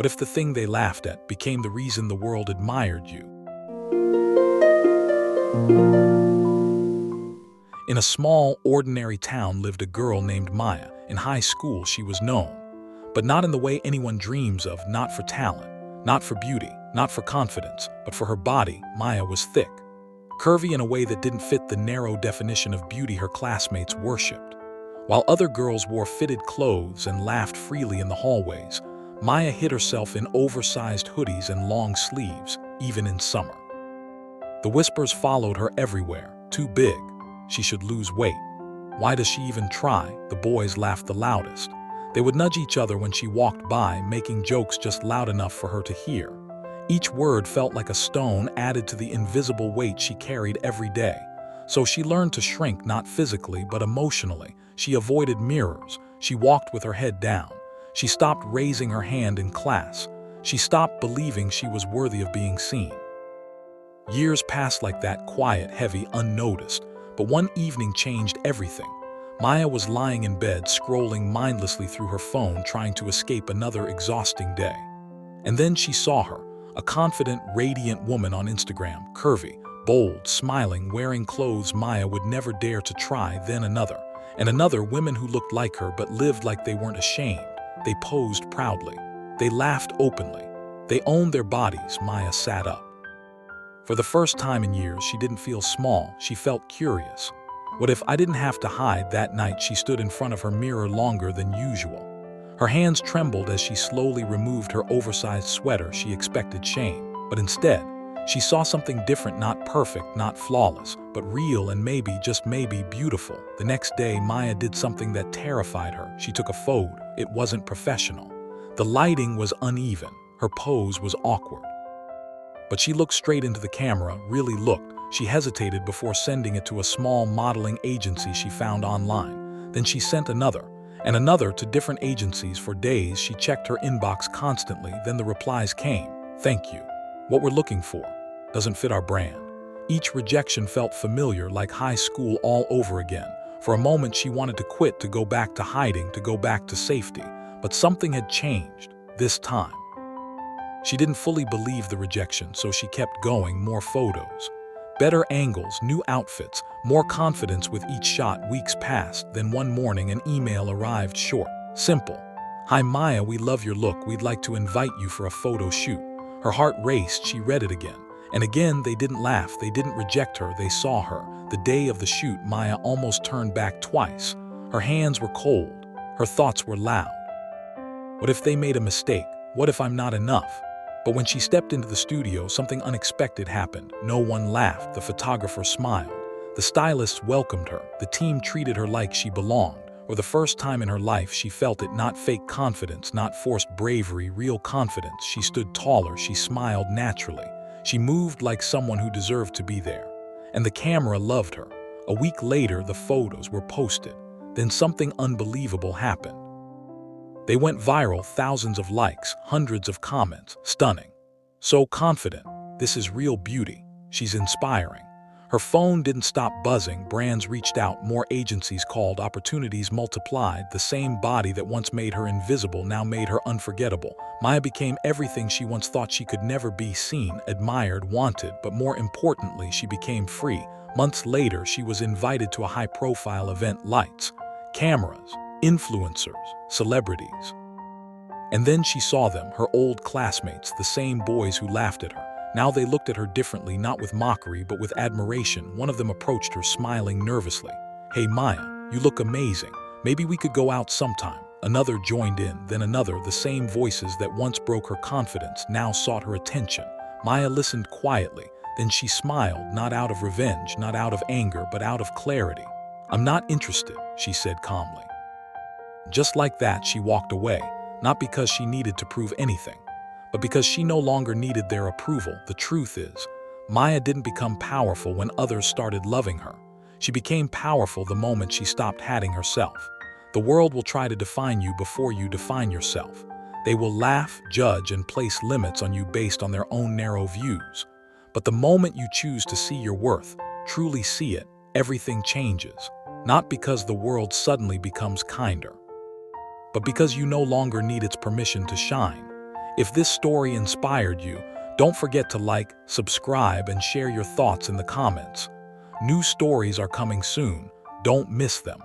What if the thing they laughed at became the reason the world admired you? In a small, ordinary town lived a girl named Maya. In high school, she was known, but not in the way anyone dreams of, not for talent, not for beauty, not for confidence, but for her body. Maya was thick, curvy in a way that didn't fit the narrow definition of beauty her classmates worshipped. While other girls wore fitted clothes and laughed freely in the hallways, Maya hid herself in oversized hoodies and long sleeves, even in summer. The whispers followed her everywhere. Too big. She should lose weight. Why does she even try? The boys laughed the loudest. They would nudge each other when she walked by, making jokes just loud enough for her to hear. Each word felt like a stone added to the invisible weight she carried every day. So she learned to shrink, not physically, but emotionally. She avoided mirrors. She walked with her head down. She stopped raising her hand in class. She stopped believing she was worthy of being seen. Years passed like that, quiet, heavy, unnoticed. But one evening changed everything. Maya was lying in bed, scrolling mindlessly through her phone, trying to escape another exhausting day. And then she saw her, a confident, radiant woman on Instagram, curvy, bold, smiling, wearing clothes Maya would never dare to try. Then another, and another, women who looked like her but lived like they weren't ashamed. They posed proudly. They laughed openly. They owned their bodies. Maya sat up. For the first time in years, she didn't feel small. She felt curious. What if I didn't have to hide? That night, she stood in front of her mirror longer than usual. Her hands trembled as she slowly removed her oversized sweater. She expected shame, but instead, she saw something different, not perfect, not flawless, but real and maybe, just maybe, beautiful. The next day, Maya did something that terrified her. She took a photo. It wasn't professional. The lighting was uneven. Her pose was awkward. But she looked straight into the camera, really looked. She hesitated before sending it to a small modeling agency she found online. Then she sent another, and another to different agencies. For days, she checked her inbox constantly. Then the replies came. Thank you. What we're looking for doesn't fit our brand. Each rejection felt familiar, like high school all over again. For a moment, she wanted to quit, to go back to hiding, to go back to safety. But something had changed this time. She didn't fully believe the rejection, so she kept going. More photos, better angles, new outfits, more confidence with each shot. Weeks passed. Then one morning, an email arrived, short, simple. Hi Maya, we love your look. We'd like to invite you for a photo shoot. Her heart raced. She read it again. And again. They didn't laugh. They didn't reject her. They saw her. The day of the shoot, Maya almost turned back twice. Her hands were cold. Her thoughts were loud. What if they made a mistake? What if I'm not enough? But when she stepped into the studio, something unexpected happened. No one laughed. The photographer smiled. The stylists welcomed her. The team treated her like she belonged. For the first time in her life, she felt it. Not fake confidence, not forced bravery, real confidence. She stood taller. She smiled naturally. She moved like someone who deserved to be there. And the camera loved her. A week later, the photos were posted. Then something unbelievable happened. They went viral, thousands of likes, hundreds of comments. Stunning. So confident. This is real beauty. She's inspiring. Her phone didn't stop buzzing. Brands reached out. More agencies called. Opportunities multiplied. The same body that once made her invisible now made her unforgettable. Maya became everything she once thought she could never be: seen, admired, wanted. But more importantly, she became free. Months later, she was invited to a high-profile event. Lights, cameras, influencers, celebrities. And then she saw them, her old classmates, the same boys who laughed at her. Now they looked at her differently, not with mockery, but with admiration. One of them approached her, smiling nervously. Hey Maya, you look amazing. Maybe we could go out sometime. Another joined in, then another. The same voices that once broke her confidence now sought her attention. Maya listened quietly. Then she smiled, not out of revenge, not out of anger, but out of clarity. I'm not interested, she said calmly. Just like that, she walked away, not because she needed to prove anything, but because she no longer needed their approval. The truth is, Maya didn't become powerful when others started loving her. She became powerful the moment she stopped hating herself. The world will try to define you before you define yourself. They will laugh, judge, and place limits on you based on their own narrow views. But the moment you choose to see your worth, truly see it, everything changes. Not because the world suddenly becomes kinder, but because you no longer need its permission to shine. If this story inspired you, don't forget to like, subscribe, and share your thoughts in the comments. New stories are coming soon. Don't miss them.